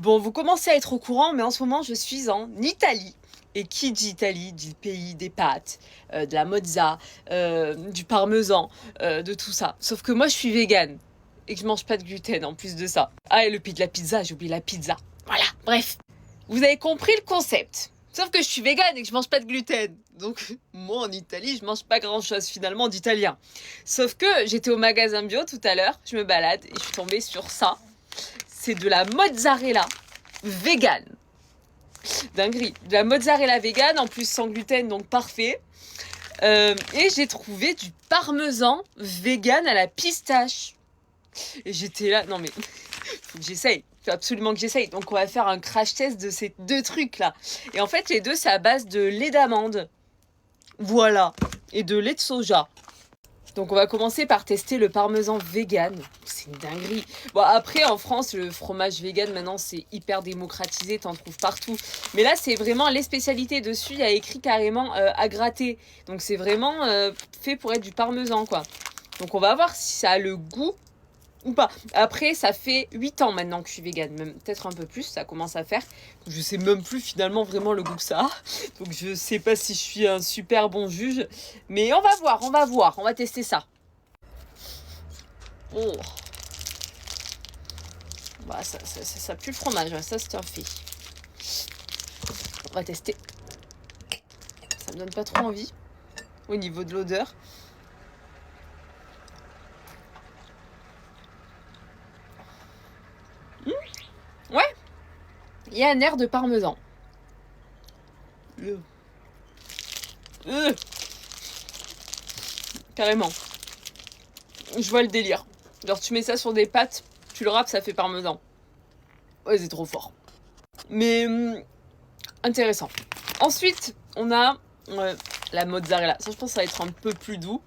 Bon, vous commencez à être au courant, mais en ce moment, je suis en Italie. Et qui dit Italie dit le pays des pâtes, de la mozza, du parmesan, de tout ça. Sauf que moi, je suis végane et que je mange pas de gluten en plus de ça. Ah, et le pays de la pizza, j'ai oublié la pizza. Voilà, bref. Vous avez compris le concept. Sauf que je suis végane et que je mange pas de gluten. Donc, moi, en Italie, je mange pas grand-chose finalement d'italien. Sauf que j'étais au magasin bio tout à l'heure, je me balade et je suis tombée sur ça. C'est de la mozzarella vegan. Dinguerie. De la mozzarella vegan, en plus sans gluten, donc parfait. Et j'ai trouvé du parmesan vegan à la pistache. Et j'étais là, non mais, faut que j'essaye. Faut absolument que j'essaye. Donc on va faire un crash test de ces deux trucs là. Et en fait, les deux, c'est à base de lait d'amande. Voilà. Et de lait de soja. Donc on va commencer par tester le parmesan vegan. C'est une dinguerie. Bon, après en France, le fromage vegan maintenant c'est hyper démocratisé, t'en trouves partout. Mais là c'est vraiment les spécialités dessus, il y a écrit carrément à gratter. Donc c'est vraiment fait pour être du parmesan quoi. Donc on va voir si ça a le goût ou pas. Après, ça fait 8 ans maintenant que je suis végane, même peut-être un peu plus, ça commence à faire. Je sais même plus finalement vraiment le goût que ça a. Donc je sais pas si je suis un super bon juge. Mais on va voir, on va tester ça. Oh. Bah, ça pue le fromage, ça c'est un fait. On va tester. Ça me donne pas trop envie au niveau de l'odeur. Ouais, il y a un air de parmesan. Carrément. Je vois le délire. Genre tu mets ça sur des pâtes, tu le râpes, ça fait parmesan. Ouais, c'est trop fort. Mais intéressant. Ensuite, on a la mozzarella. Ça, je pense que ça va être un peu plus doux.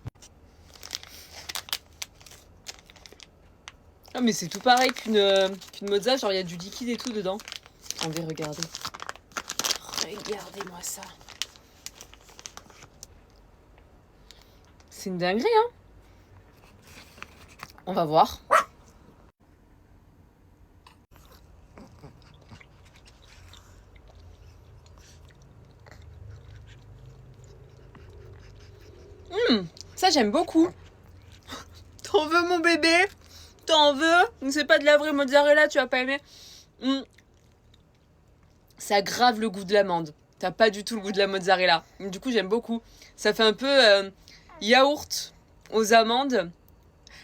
Ah, mais c'est tout pareil qu'une mozza. Genre, il y a du liquide et tout dedans. On va regarder. Regardez-moi ça. C'est une dinguerie, hein. On va voir. Ça, j'aime beaucoup. T'en veux, mon bébé? T'en veux? C'est pas de la vraie mozzarella, tu vas pas aimer. Ça aggrave le goût de l'amande. T'as pas du tout le goût de la mozzarella. Du coup, j'aime beaucoup. Ça fait un peu yaourt aux amandes.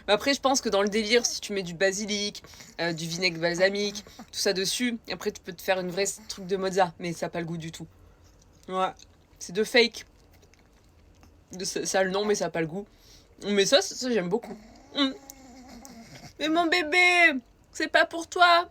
Mais après, je pense que dans le délire, si tu mets du basilic, du vinaigre balsamique, tout ça dessus, après, tu peux te faire une vraie truc de mozza. Mais ça n'a pas le goût du tout. Ouais. C'est de fake. Ça a le nom, mais ça n'a pas le goût. Mais ça j'aime beaucoup. Mais mon bébé, c'est pas pour toi.